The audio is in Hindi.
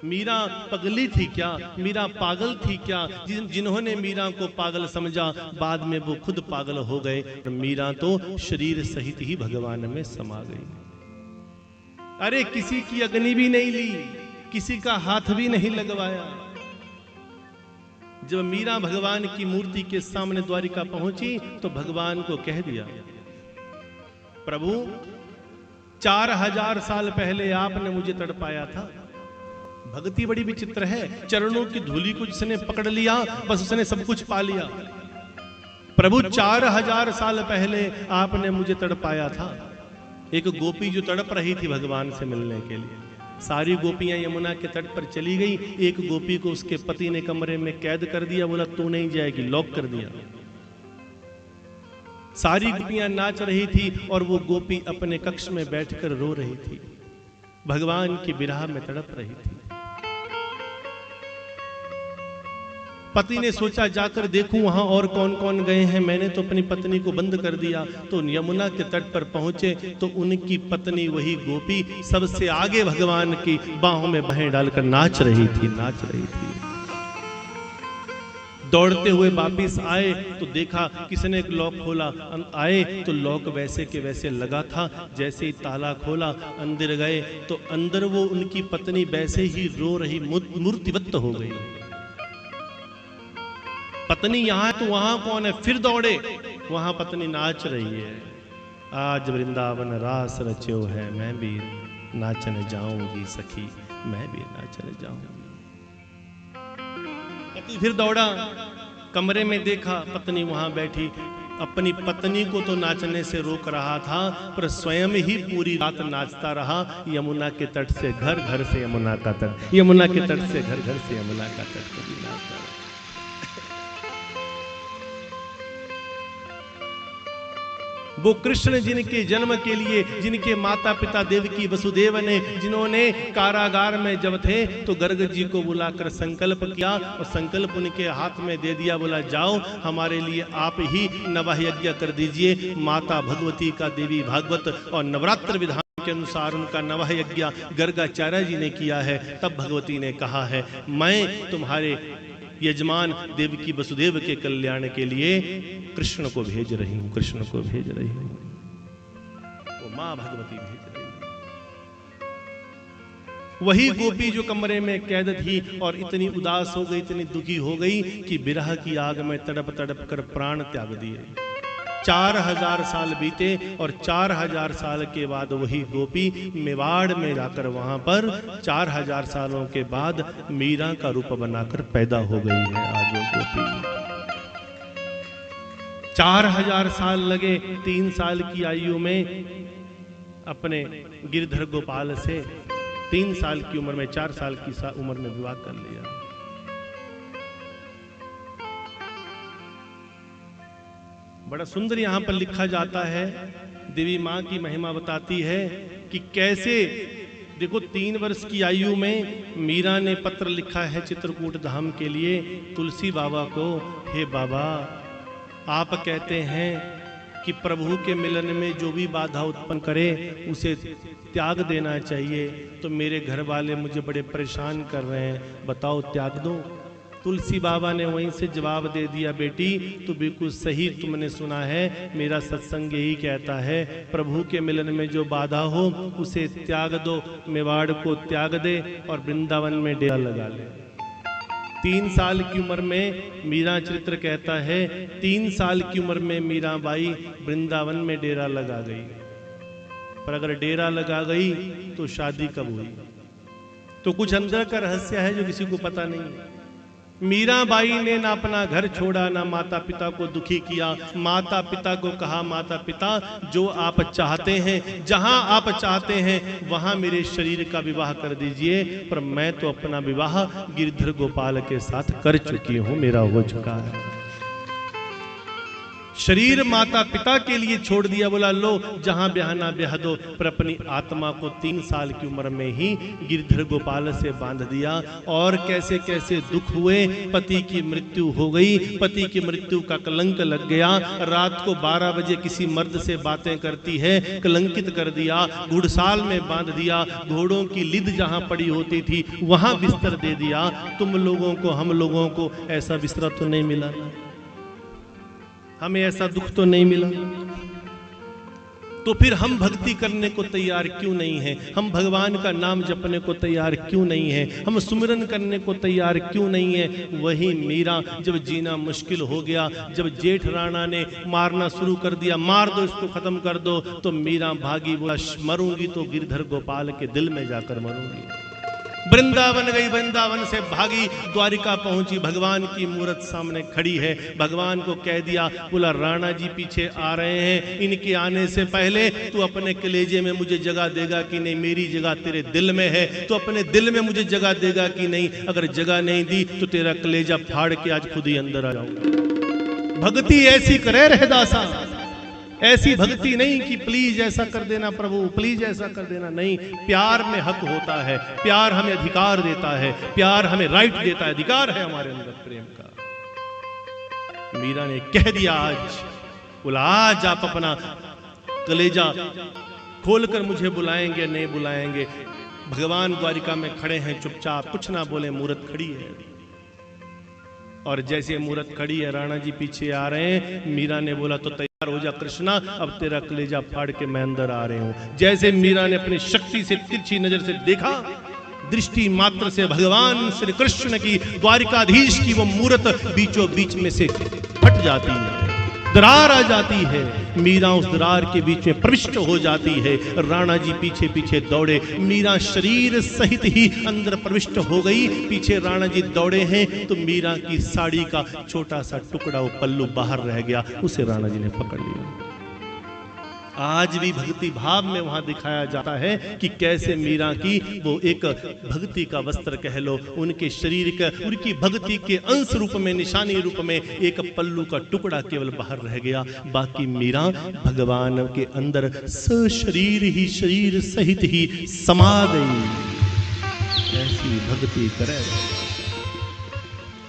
मीरा पगली थी क्या, मीरा पागल थी क्या? जिन्होंने मीरा को पागल समझा बाद में वो खुद पागल हो गए। मीरा तो शरीर सहित ही भगवान में समा गई। अरे किसी की अग्नि भी नहीं ली, किसी का हाथ भी नहीं लगवाया। जब मीरा भगवान की मूर्ति के सामने द्वारिका पहुंची तो भगवान को कह दिया, प्रभु 4000 साल पहले आपने मुझे तड़पाया था। भक्ति बड़ी विचित्र है, चरणों की धूली को जिसने पकड़ लिया बस उसने सब कुछ पा लिया। प्रभु 4000 साल पहले आपने मुझे तड़पाया था। एक गोपी जो तड़प रही थी भगवान से मिलने के लिए, सारी गोपियां यमुना के तट पर चली गई। एक गोपी को उसके पति ने कमरे में कैद कर दिया, बोला तू नहीं जाएगी, लॉक कर दिया। सारी गोपियां नाच रही थी और वो गोपी अपने कक्ष में बैठकर रो रही थी, भगवान की विरह में तड़प रही थी। पति ने सोचा जाकर देखूं वहां और कौन कौन गए हैं, मैंने तो अपनी पत्नी को बंद कर दिया। तो यमुना के तट पर पहुंचे तो उनकी पत्नी वही गोपी सबसे आगे भगवान की बाहों में बाहें डालकर नाच रही थी। दौड़ते हुए वापिस आए तो देखा किसने लॉक खोला, आए तो लॉक वैसे के वैसे लगा था। जैसे ही ताला खोला अंदर गए तो अंदर वो उनकी पत्नी वैसे ही रो रही मूर्तिवत हो गई। पत्नी यहां तो वहां कौन है? फिर दौड़े, वहां पत्नी नाच रही है, आज वृंदावन रास रच्यो है, मैं भी नाचने जाऊंगी सखी, मैं भी नाचने जाऊंगी। पति फिर दौड़ा, कमरे में देखा पत्नी वहां बैठी। अपनी पत्नी को तो नाचने से रोक रहा था पर स्वयं ही पूरी रात नाचता रहा। यमुना के तट से घर, घर से यमुना का तट, यमुना के तट से घर, घर से यमुना का तट कभी नाचता रहा। वो कृष्ण जिनके जन्म के लिए, जिनके माता पिता देवकी वसुदेव ने, जिन्होंने कारागार में जब थे तो गर्ग जी को बुलाकर संकल्प किया और संकल्प उनके हाथ में दे दिया, बोला जाओ हमारे लिए आप ही नवाह यज्ञ कर दीजिए। माता भगवती का देवी भागवत और नवरात्र विधान के अनुसार उनका नवाह यज्ञ गर्गाचार्य जी ने किया है। तब भगवती ने कहा है, मैं तुम्हारे यजमान देवकी वसुदेव के कल्याण के लिए कृष्ण को भेज रही हूं, कृष्ण को भेज रही हूं। वो मां भगवती भेज रही है। वही गोपी जो कमरे में कैद थी और इतनी उदास हो गई, इतनी दुखी हो गई कि विरह की आग में तड़प तड़प कर प्राण त्याग दिए। 4000 साल बीते और 4000 साल के बाद वही गोपी मेवाड़ में जाकर वहां पर 4000 सालों के बाद मीरा का रूप बनाकर पैदा हो गई है आज वो गोपी। 4000 साल लगे 3 साल की आयु में अपने गिरधर गोपाल से 3 साल की उम्र में, 4 साल की उम्र में विवाह कर लिया। बड़ा सुंदर यहां पर लिखा जाता है, देवी मां की महिमा बताती है कि कैसे, देखो 3 वर्ष की आयु में मीरा ने पत्र लिखा है चित्रकूट धाम के लिए तुलसी बाबा को, हे बाबा आप कहते हैं कि प्रभु के मिलन में जो भी बाधा उत्पन्न करे उसे त्याग देना चाहिए, तो मेरे घर वाले मुझे बड़े परेशान कर रहे हैं, बताओ त्याग दो। तुलसी बाबा ने वहीं से जवाब दे दिया, बेटी तो बिल्कुल सही तुमने सुना है, मेरा सत्संग यही कहता है प्रभु के मिलन में जो बाधा हो उसे त्याग दो, मेवाड़ को त्याग दे और वृंदावन में डेरा लगा ले। 3 साल की उम्र में मीरा चरित्र कहता है 3 साल की उम्र में मीराबाई वृंदावन में डेरा लगा गई। पर अगर डेरा लगा गई तो शादी कब हुई? तो कुछ अंदर का रहस्य है जो किसी को पता नहीं है। मीराबाई ने ना अपना घर छोड़ा, ना माता पिता को दुखी किया। माता पिता को कहा, माता पिता जो आप चाहते हैं, जहां आप चाहते हैं वहां मेरे शरीर का विवाह कर दीजिए, पर मैं तो अपना विवाह गिरधर गोपाल के साथ कर चुकी हूं, मेरा हो चुका है। शरीर माता पिता के लिए छोड़ दिया, बोला लो जहां ब्याहना ब्याह दो, पर अपनी आत्मा को 3 साल की उम्र में ही गिरधर गोपाल से बांध दिया। और कैसे कैसे दुख हुए, पति की मृत्यु हो गई, पति की मृत्यु का कलंक लग गया। रात को 12 बजे किसी मर्द से बातें करती है, कलंकित कर दिया, घुड़साल में बांध दिया, घोड़ों की लिद जहां पड़ी होती थी वहां बिस्तर दे दिया। तुम लोगों को, हम लोगों को ऐसा बिस्तर तो नहीं मिला, हमें ऐसा दुख तो नहीं मिला। तो फिर हम भक्ति करने को तैयार क्यों नहीं हैं? हम भगवान का नाम जपने को तैयार क्यों नहीं हैं? हम सुमिरन करने को तैयार क्यों नहीं हैं? वही मीरा जब जीना मुश्किल हो गया, जब जेठ राणा ने मारना शुरू कर दिया, मार दो इसको, खत्म कर दो, तो मीरा भागी, बोला मरूंगी तो गिरधर गोपाल के दिल में जाकर मरूंगी। वृंदावन गई, वृंदावन से भागी, द्वारिका पहुंची, भगवान की मूर्त सामने खड़ी है। भगवान को कह दिया, बोला राणा जी पीछे आ रहे हैं, इनके आने से पहले तू अपने कलेजे में मुझे जगह देगा कि नहीं? मेरी जगह तेरे दिल में है, तो अपने दिल में मुझे जगह देगा कि नहीं? अगर जगह नहीं दी तो तेरा कलेजा फाड़ के आज खुद ही अंदर आ जाऊंगा। भक्ति ऐसी करे रहदासा, ऐसी भक्ति नहीं कि प्लीज ऐसा कर देना प्रभु, प्लीज ऐसा कर देना, नहीं। प्यार में हक होता है, प्यार हमें अधिकार देता है, प्यार हमें राइट देता है, अधिकार है हमारे अंदर प्रेम का। मीरा ने कह दिया आज, बोला आज आप अपना कलेजा खोलकर मुझे बुलाएंगे नहीं बुलाएंगे? भगवान द्वारिका में खड़े हैं, चुपचाप कुछ ना बोले, मूर्त खड़ी है। और जैसे मूर्त खड़ी है, राणा जी पीछे आ रहे हैं, मीरा ने बोला तो तैयार हो जा कृष्णा, अब तेरा कलेजा फाड़ के मैं अंदर आ रहे हूं। जैसे मीरा ने अपनी शक्ति से तिरछी नजर से देखा, दृष्टि मात्र से भगवान श्री कृष्ण की, द्वारिकाधीश की वो मूर्त बीचों बीच में से फट जाती है, दरार आ जाती है। मीरा उस दरार के बीच में प्रविष्ट हो जाती है। राणा जी पीछे पीछे दौड़े, मीरा शरीर सहित ही अंदर प्रविष्ट हो गई। पीछे राणा जी दौड़े हैं तो मीरा की साड़ी का छोटा सा टुकड़ा, वो पल्लू बाहर रह गया, उसे राणा जी ने पकड़ लिया। आज भी भक्ति भाव में वहां दिखाया जाता है कि कैसे मीरा की वो एक भक्ति का वस्त्र कह लो, उनके शरीर का, उनकी भक्ति के अंश रूप में, निशानी रूप में एक पल्लू का टुकड़ा केवल बाहर रह गया। बाकी मीरा भगवान के अंदर सशरीर ही, शरीर सहित ही समा गई। ऐसी भक्ति करे।